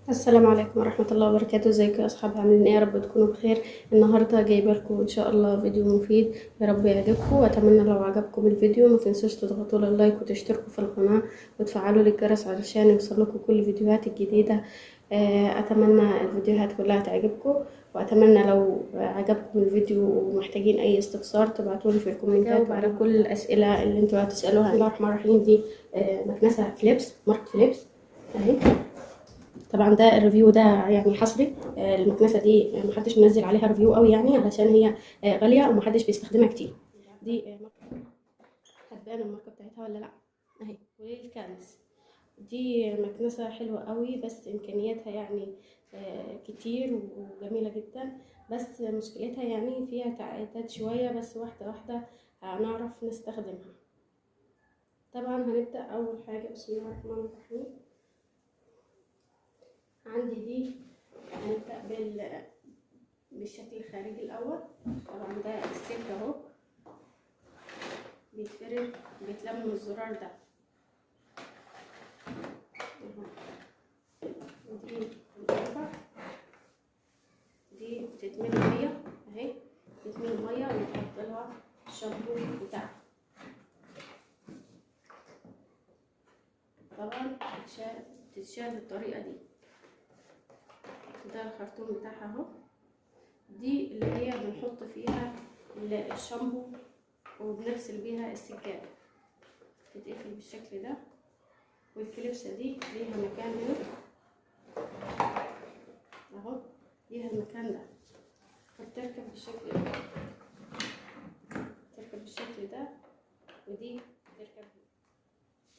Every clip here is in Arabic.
السلام عليكم ورحمة الله وبركاته. ازيكم يا اصحاب؟ عاملين ايه؟ يا رب تكونوا بخير. النهارده جايبه لكم ان شاء الله فيديو مفيد، يا رب يعجبكم. واتمنى لو عجبكم الفيديو ما تنسوش تضغطوا اللايك وتشتركوا في القناة وتفعلوا الجرس علشان يوصلكم كل الفيديوهات الجديدة. اتمنى الفيديوهات كلها تعجبكم، واتمنى لو عجبكم الفيديو ومحتاجين اي استفسار تبعتولي في الكومنتات على كل الاسئله اللي انتوا هتسالوها. بسم الله الرحمن الرحيم. دي مكنسه فليبس، ماركه فليبس اهي. طبعا ده الريفيو ده يعني حصري. المكنسه دي محدش منزل عليها ريفيو قوي يعني، علشان هي غاليه ومحدش بيستخدمها كتير. دي هتبان الماركه بتاعتها ولا لا؟ اهي. والكنز دي مكنسه حلوه قوي، بس امكانياتها يعني كتير وجميله جدا، بس مشكلتها يعني فيها تعقيدات شويه، بس واحده واحده هنعرف نستخدمها. طبعا هنبدا اول حاجه. بسم الله الرحمن الرحيم. عندي دي هنبدأ بالشكل الخارجي الأول. طبعا ده السلك اهو، بيتفرد بيتلم من الزرار ده اهو. ودي الغرفة دي بتتملي مية اهي، بتتملي مية ونحط لها الشامبو بتاعها. طبعا بتتشال بالطريقة دي. ده الخرطوم بتاعها اهو. دي اللي هي بنحط فيها الشامبو وبنغسل بيها السجادة، تتقفل بالشكل ده. والكليبسة دي ليها مكان هنا اهو، ليها المكان ده، فبتركب بالشكل ده، تركب بالشكل ده. ودي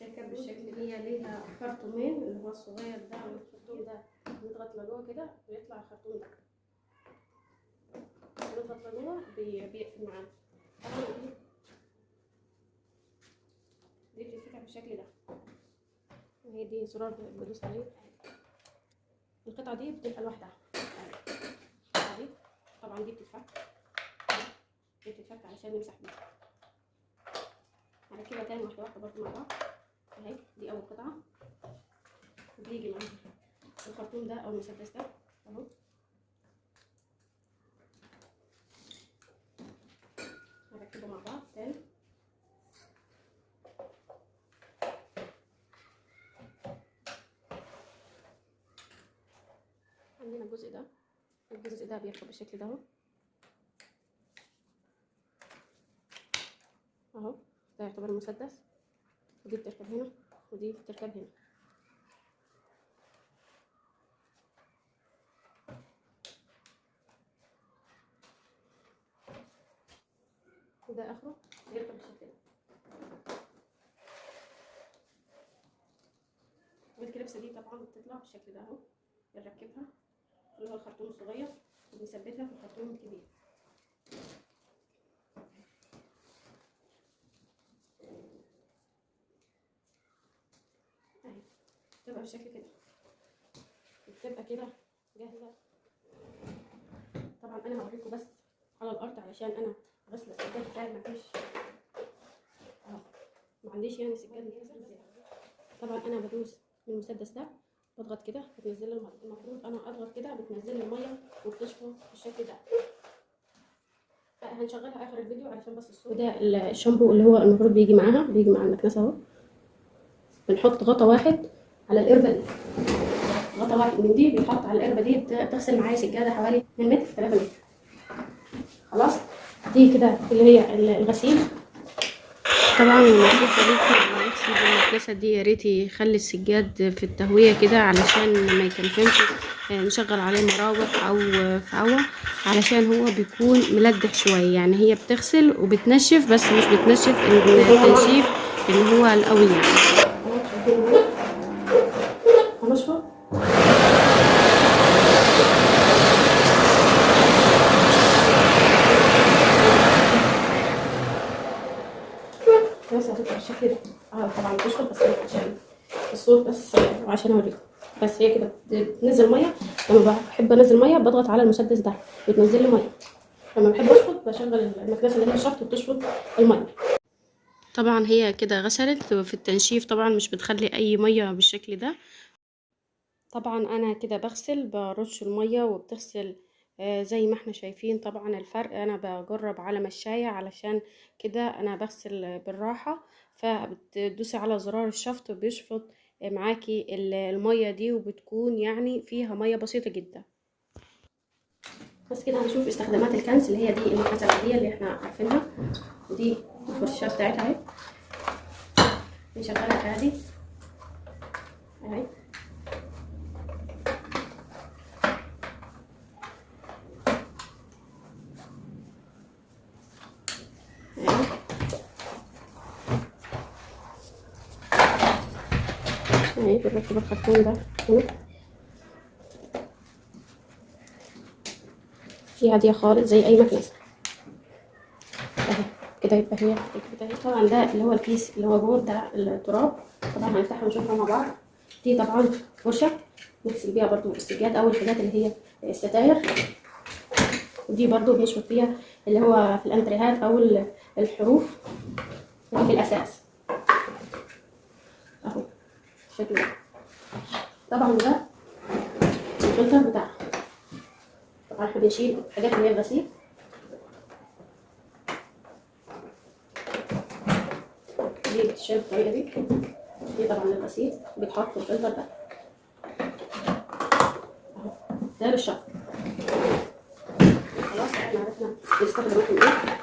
تركب بالشكل ده. هي ليها خرطومين، اللي هو الصغير ده والخرطوم ده، نضغط لجوه كده بيطلع الخرطوم ده، نضغط لجوه بيقفل معانا. دي بتتفتح بالشكل ده، وهي دي زرار بدوس عليه. القطعة دي بتبقى لوحدها دي. طبعا دي بتتفك علشان نمسح بيها. هركبها تاني واحدة واحدة برضه مع بعض اهي. دي أول قطعة، وبيجي معاها الخرطوم ده أو المسدس ده اهو. هركبه مع بعض تاني. عندنا الجزء ده بيركب بالشكل ده اهو اهو. ده يعتبر المسدس، ودي بتركب هنا ودي بتركب هنا. وده اخره بيركب بالشكل ده. والكليبسه دي طبعا بتطلع بالشكل ده اهو. بنركبها اللي هو الخرطوم الصغير وبنثبتها في الخرطوم الكبير اهي. بتبقى بالشكل كده، بتبقى كده جاهزه. طبعا انا هوريكم بس على الارض علشان انا غسل السجاد بتاعي مفيش اهو، ما عنديش يعني سجاد جاهزه. طبعا انا بدوس من المسدس ده، بضغط كده بتنزل لي الميه. المفروض انا اضغط كده بتنزل لي الميه وبتشفط بالشكل ده. هنشغلها اخر الفيديو علشان بس الصوت. وده الشامبو اللي هو المفروض بيجي معاها، بيجي مع المكنسه اهو. بنحط غطا واحد على القربه دي، غطا واحد من دي بيتحط على القربه دي. بتغسل معايا سجاده حوالي 2 متر 3 متر. خلاص. دي كده اللي هي الغسيل. طبعا النصيحة ليكي لما يغسل بالمكنسة دي يا ريت يخلي السجاد في التهوية كده علشان ما يكنفنش. نشغل عليه مراوح او فعوة علشان هو بيكون ملدح شوية. يعني هي بتغسل وبتنشف، بس مش بتنشف التنشيف اللي هو القوي يعني. بس هتطلع بالشكل ده. طبعا بتشرب بس عشان الصوت، بس عشان اوريكم. بس هي كده بتنزل ميه. لما بحب انزل ميه بضغط على المسدس ده بتنزل لي ميه. لما بحب اشفط بشغل المكنسه اللي هي الشفط وبتشفط الميه. طبعا هي كده غسلت. في التنشيف طبعا مش بتخلي اي ميه بالشكل ده. طبعا انا كده بغسل برش المية وبتغسل زي ما احنا شايفين. طبعا الفرق انا بجرب على مشاية، علشان كده انا بغسل بالراحة. فبتدوسي على زرار الشفط وبيشفط معاكي المية دي، وبتكون يعني فيها مية بسيطة جدا. بس كده هنشوف استخدامات الكنس، اللي هي دي المكنسة العادية اللي احنا عارفينها، ودي الفرشاة بتاعتها اهي بنشغلها عادي اهي. اهي بنركب الخرطوم ده هنا، دي عادية خالص زي اي مكنسة اهي كده. يبقى هي كده. طبعا ده اللي هو الكيس اللي هو جوه بتاع التراب، طبعا هنفتحها ونشوفها مع بعض. دي طبعا فرشة نغسل بيها برضو السجاد او الحاجات اللي هي الستاير، ودي برضو بنشفط فيها اللي هو في الانتريهات او الحروف في الاساس اهو الشكل ده. طبعا ده الفلتر بتاعها. طبعا احنا بنشيل الحاجات اللي هي الغسيل، دي بتتشال بالطريقه دي. دي طبعا للغسيل بيتحط في الفلتر ده اهو، ده للشفط. خلاص احنا عرفنا نستخدمهم ايه.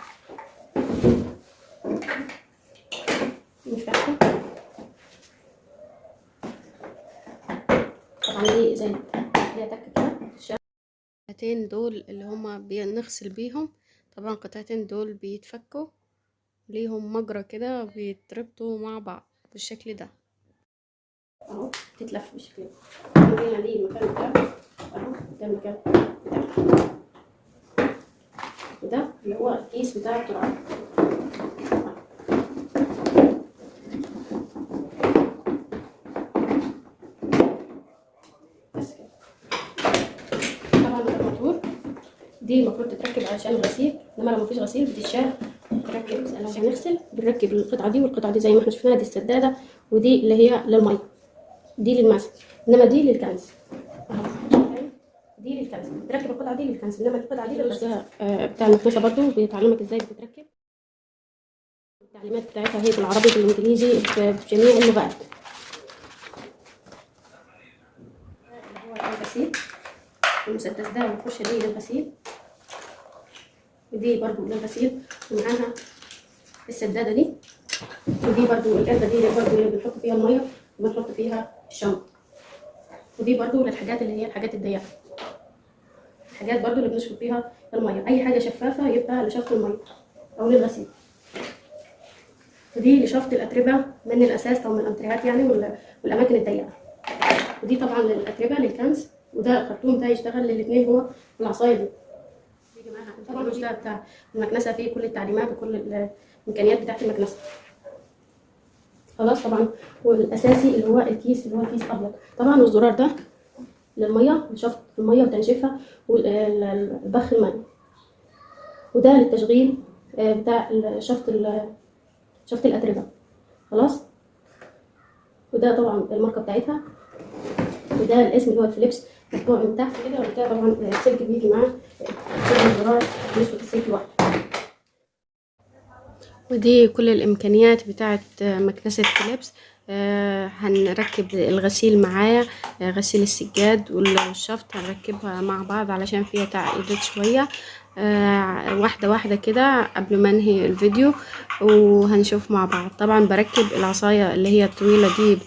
نفتحها طبعا دي زي ليها تك كده. القطعتين دول اللي هما بنغسل بيهم، طبعا القطعتين دول بيتفكوا ليهم مجرى كده بيتربطوا مع بعض بالشكل ده اهو، تتلف بالشكل ده. هنا دي المكان بتاعه اهو، ده المكان بتاعه، وده اللي هو الكيس بتاع التراب. بس كده. طبعا الموتور دي المفروض تتركب علشان الغسيل، انما لو مفيش غسيل بتتشال تركب عشان نغسل. بنركب القطعه دي والقطعه دي زي ما احنا شفناها، دي السداده ودي اللي هي للميه، دي للمسح، انما دي للكنس اهو. دي للكنس، بتركب القطعه دي للكنس، انما القطعه دي للغسيل. بتاع المكنسه برضو بيتعلمك ازاي بتتركب. التعليمات بتاعتها هي بالعربي بالانجليزي بجميع اللغات. هو الغسيل، المسدس ده والفرشه دي للغسيل، ودي برضو للغسيل، ومعاها السداده دي، ودي برضو القربه دي برضو اللي بنحط فيها الميه وبنحط فيها الشمع، ودي برضو للحاجات اللي هي الحاجات الضيقه، الحاجات برضو اللي بنشفط فيها الميه. اي حاجه شفافه يبقى لشفط الميه او للغسيل. ودي لشفط الاتربه من الاساس او من الانتريهات يعني والاماكن الضيقه. ودي طبعا للاتربه للكنس، وده الخرطوم ده يشتغل للاثنين هو العصايه دي. طبعا مش ده بتاع المكنسه فيه كل التعليمات وكل الامكانيات بتاعت المكنسه. خلاص طبعا. والاساسي اللي هو الكيس اللي هو كيس ابيض. طبعا الزرار ده للميه، لشفط الميه وتنشيفها والبخ الماء، وده للتشغيل بتاع شفط الاتربه. خلاص. وده طبعا الماركه بتاعتها، وده الاسم اللي هو الفليبس مطبوع من تحت كده. وده طبعا السلك بيجي معاه الزرار بيشفط السلك لوحده. ودي كل الامكانيات بتاعت مكنسه فيليبس. هنركب الغسيل معايا، غسيل السجاد والشفط هنركبها مع بعض علشان فيها تعقيدات شويه. واحده واحده كده قبل ما انهي الفيديو، وهنشوف مع بعض. طبعا بركب العصايه اللي هي الطويله دي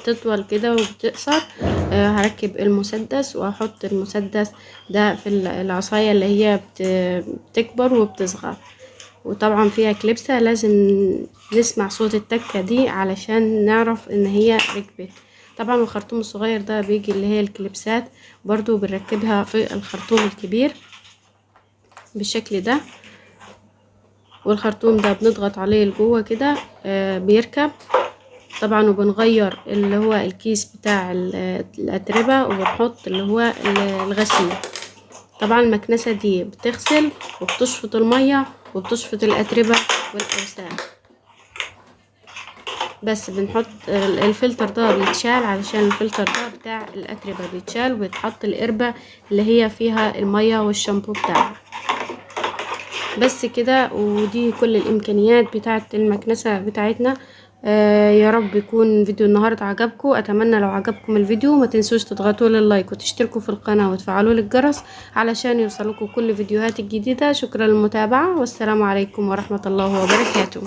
بتطول كده وبتقصر. هركب المسدس واحط المسدس ده في العصايه اللي هي بتكبر وبتصغر. وطبعا فيها كليبسة، لازم نسمع صوت التكة دي علشان نعرف ان هي ركبت. طبعا الخرطوم الصغير ده بيجي اللي هي الكليبسات برضو بنركبها في الخرطوم الكبير بالشكل ده. والخرطوم ده بنضغط عليه لجوه كده بيركب طبعا. وبنغير اللي هو الكيس بتاع الاتربة وبنحط اللي هو الغسيل. طبعا المكنسة دي بتغسل وبتشفط المية وبتشفط الأتربة والأوساخ. بس بنحط الفلتر ده بيتشال، علشان الفلتر ده بتاع الاتربه بيتشال وبيتحط القربه اللي هي فيها الميه والشامبو بتاعها. بس كده، ودي كل الامكانيات بتاعه المكنسه بتاعتنا. يا رب يكون فيديو النهارده عجبكم. اتمنى لو عجبكم الفيديو ما تنسوش تضغطوا لللايك وتشتركوا في القناه وتفعلوا الجرس علشان يوصلكم كل فيديوهات الجديده. شكرا للمتابعه، والسلام عليكم ورحمه الله وبركاته.